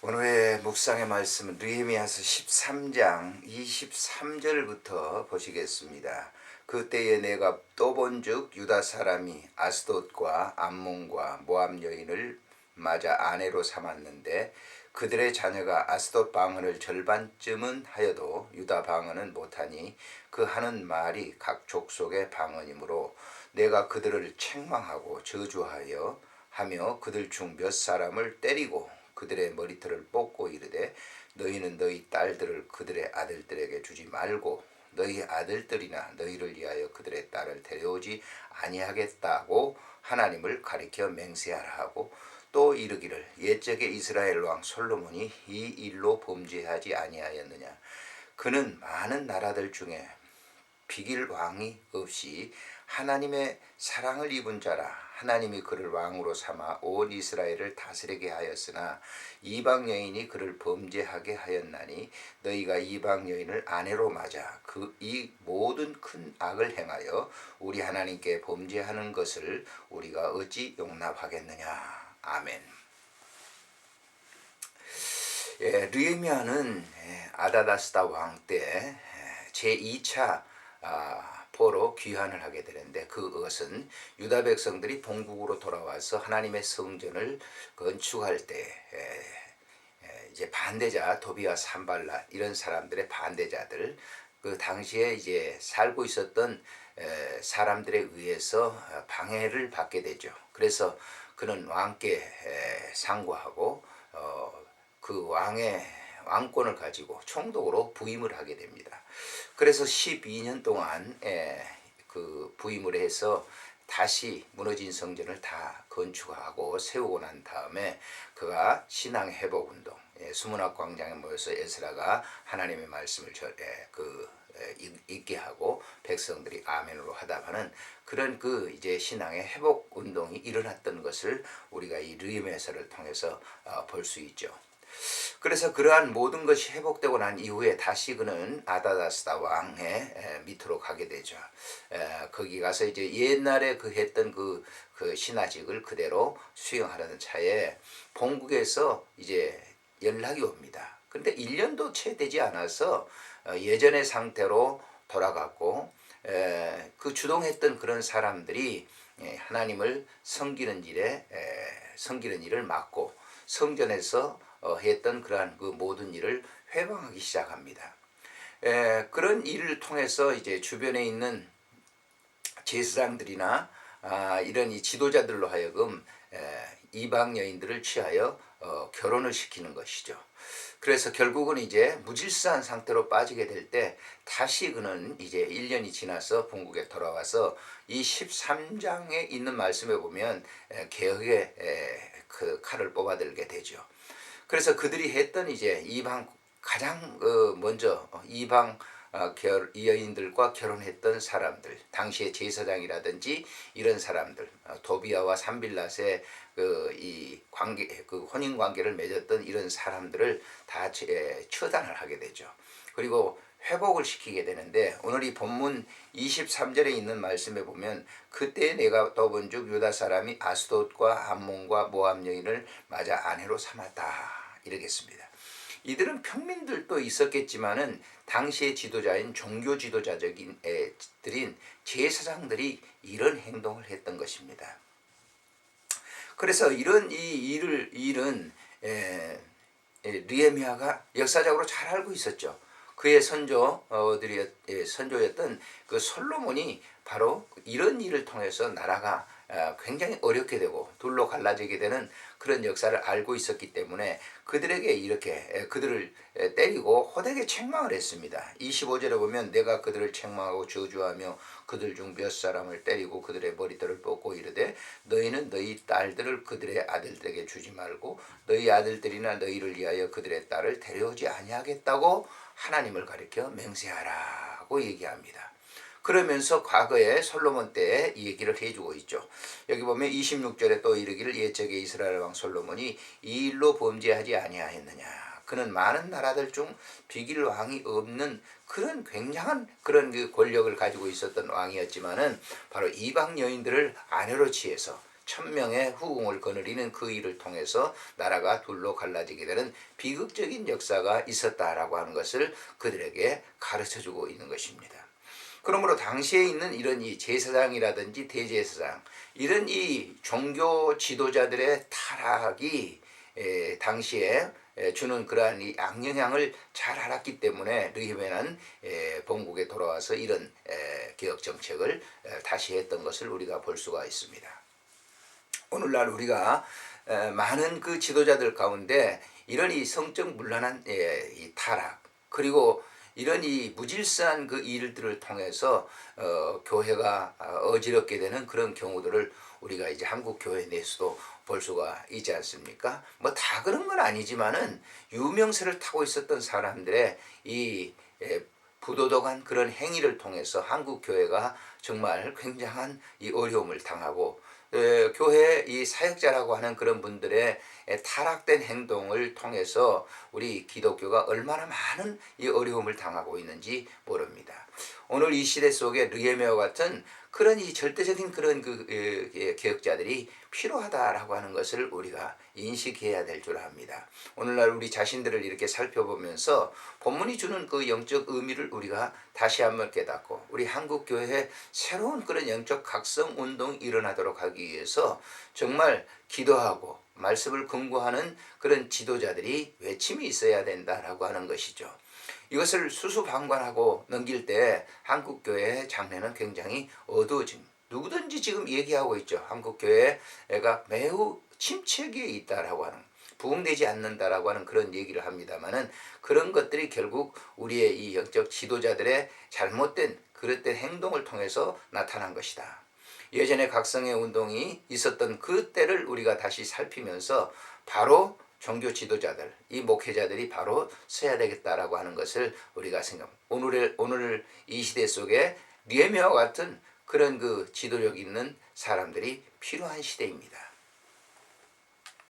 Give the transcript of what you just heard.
오늘의 묵상의 말씀은 느헤미야서 13장 23절부터 보시겠습니다. 그때에 내가 또 본즉 유다 사람이 아스돗과 암몬과 모압 여인을 맞아 아내로 삼았는데 그들의 자녀가 아스돗 방언을 절반쯤은 하여도 유다 방언은 못하니 그 하는 말이 각 족속의 방언이므로 내가 그들을 책망하고 저주하여 하며 그들 중 몇 사람을 때리고 그들의 머리털을 뽑고 이르되 너희는 너희 딸들을 그들의 아들들에게 주지 말고 너희 아들들이나 너희를 위하여 그들의 딸을 데려오지 아니하겠다고 하나님을 가리켜 맹세하라 하고 또 이르기를 옛적에 이스라엘 왕 솔로몬이 이 일로 범죄하지 아니하였느냐. 그는 많은 나라들 중에 비길 왕이 없이 하나님의 사랑을 입은 자라. 하나님이 그를 왕으로 삼아 온 이스라엘을 다스리게 하였으나 이방 여인이 그를 범죄하게 하였나니 너희가 이방 여인을 아내로 맞아 이 모든 큰 악을 행하여 우리 하나님께 범죄하는 것을 우리가 어찌 용납하겠느냐. 아멘. 느헤미야는 아다다스다 왕 때 제2차 포로 귀환을 하게 되는데 그것은 유다 백성들이 본국으로 돌아와서 하나님의 성전을 건축할 때 이제 반대자 도비와 산발랏 이런 사람들의 반대자들 그 당시에 이제 살고 있었던 사람들에 의해서 방해를 받게 되죠. 그래서 그는 왕께 상고하고 그 왕권을 가지고 총독으로 부임을 하게 됩니다. 그래서 12년 동안 그 부임을 해서 다시 무너진 성전을 다 건축하고 세우고 난 다음에 그가 신앙 회복 운동, 수문학 광장에 모여서 에스라가 하나님의 말씀을 읽게 하고 백성들이 아멘으로 하다가는 그런 그 이제 신앙의 회복 운동이 일어났던 것을 우리가 이 느헤미야서를 통해서 볼 수 있죠. 그래서 그러한 모든 것이 회복되고 난 이후에 다시 그는 아다다스다 왕의 밑으로 가게 되죠. 거기 가서 이제 옛날에 그 했던 그 신하직을 그대로 수행하려는 차에 본국에서 이제 연락이 옵니다. 그런데 1년도 채 되지 않아서 예전의 상태로 돌아갔고 그 주동했던 그런 사람들이 하나님을 섬기는 일을 맡고 성전에서 했던 그러한 그 모든 일을 회방하기 시작합니다. 그런 일을 통해서 이제 주변에 있는 제사장들이나 이런 이 지도자들로 하여금 이방 여인들을 취하여 결혼을 시키는 것이죠. 그래서 결국은 이제 무질서한 상태로 빠지게 될 때 다시 그는 이제 1년이 지나서 본국에 돌아와서 이 13장에 있는 말씀에 보면 개혁의 그 칼을 뽑아들게 되죠. 그래서 그들이 했던 이제 이방 가장 먼저 이방 여인들과 결혼했던 사람들, 당시의 제사장이라든지 이런 사람들, 도비아와 산빌랏의 이 관계, 그 혼인 관계를 맺었던 이런 사람들을 다 처단을 하게 되죠. 그리고 회복을 시키게 되는데 오늘 이 본문 23절에 있는 말씀에 보면 그때 내가 또 본즉 유다 사람이 아스돗과 암몬과 모압 여인을 맞아 아내로 삼았다 이러겠습니다. 이들은 평민들도 있었겠지만은 당시의 지도자인 종교 지도자적인 들인 제사장들이 이런 행동을 했던 것입니다. 그래서 이런 이 일은 느헤미야가 역사적으로 잘 알고 있었죠. 그의 선조였던 그 솔로몬이 바로 이런 일을 통해서 나라가 굉장히 어렵게 되고 둘로 갈라지게 되는 그런 역사를 알고 있었기 때문에 그들에게 이렇게 그들을 때리고 호되게 책망을 했습니다. 25절에 보면 내가 그들을 책망하고 저주하며 그들 중 몇 사람을 때리고 그들의 머리털을 뽑고 이르되 너희는 너희 딸들을 그들의 아들들에게 주지 말고 너희 아들들이나 너희를 위하여 그들의 딸을 데려오지 아니하겠다고 하나님을 가리켜 맹세하라고 얘기합니다. 그러면서 과거에 솔로몬 때의 얘기를 해주고 있죠. 여기 보면 26절에 또 이르기를 옛적에 이스라엘 왕 솔로몬이 이 일로 범죄하지 아니하였느냐. 그는 많은 나라들 중 비길 왕이 없는 그런 굉장한 그런 그 권력을 가지고 있었던 왕이었지만은 바로 이방 여인들을 아내로 취해서 천명의 후궁을 거느리는 그 일을 통해서 나라가 둘로 갈라지게 되는 비극적인 역사가 있었다라고 하는 것을 그들에게 가르쳐주고 있는 것입니다. 그러므로 당시에 있는 이런 이 제사장이라든지 대제사장, 이런 이 종교 지도자들의 타락이 당시에 주는 그러한 이 악영향을 잘 알았기 때문에 느헤미야는 본국에 돌아와서 이런 개혁 정책을 다시 했던 것을 우리가 볼 수가 있습니다. 오늘날 우리가 많은 그 지도자들 가운데 이런 이 성적 문란한 이 타락, 그리고 이런 이 무질서한 그 일들을 통해서 교회가 어지럽게 되는 그런 경우들을 우리가 이제 한국 교회 내에서도 볼 수가 있지 않습니까? 뭐 다 그런 건 아니지만은 유명세를 타고 있었던 사람들의 이 부도덕한 그런 행위를 통해서 한국 교회가 정말 굉장한 이 어려움을 당하고 교회 이 사역자라고 하는 그런 분들의 타락된 행동을 통해서 우리 기독교가 얼마나 많은 이 어려움을 당하고 있는지 모릅니다. 오늘 이 시대 속에 느헤미야와 같은 그런 이 절대적인 그런 개혁자들이 필요하다라고 하는 것을 우리가 인식해야 될 줄 압니다. 오늘날 우리 자신들을 이렇게 살펴보면서 본문이 주는 그 영적 의미를 우리가 다시 한번 깨닫고 우리 한국 교회에 새로운 그런 영적 각성 운동이 일어나도록 하기 위해서 정말 기도하고 말씀을 근거하는 그런 지도자들이 외침이 있어야 된다라고 하는 것이죠. 이것을 수수방관하고 넘길 때 한국교회의 장래는 굉장히 어두워집니다. 누구든지 지금 얘기하고 있죠. 한국교회가 매우 침체기에 있다라고 하는, 부흥되지 않는다라고 하는 그런 얘기를 합니다만은 그런 것들이 결국 우리의 이 영적 지도자들의 잘못된 그릇된 행동을 통해서 나타난 것이다. 예전에 각성의 운동이 있었던 그 때를 우리가 다시 살피면서 바로 종교 지도자들, 이 목회자들이 바로 서야 되겠다라고 하는 것을 우리가 생각합니다. 오늘 이 시대 속에 느헤미야와 같은 그런 그 지도력 있는 사람들이 필요한 시대입니다.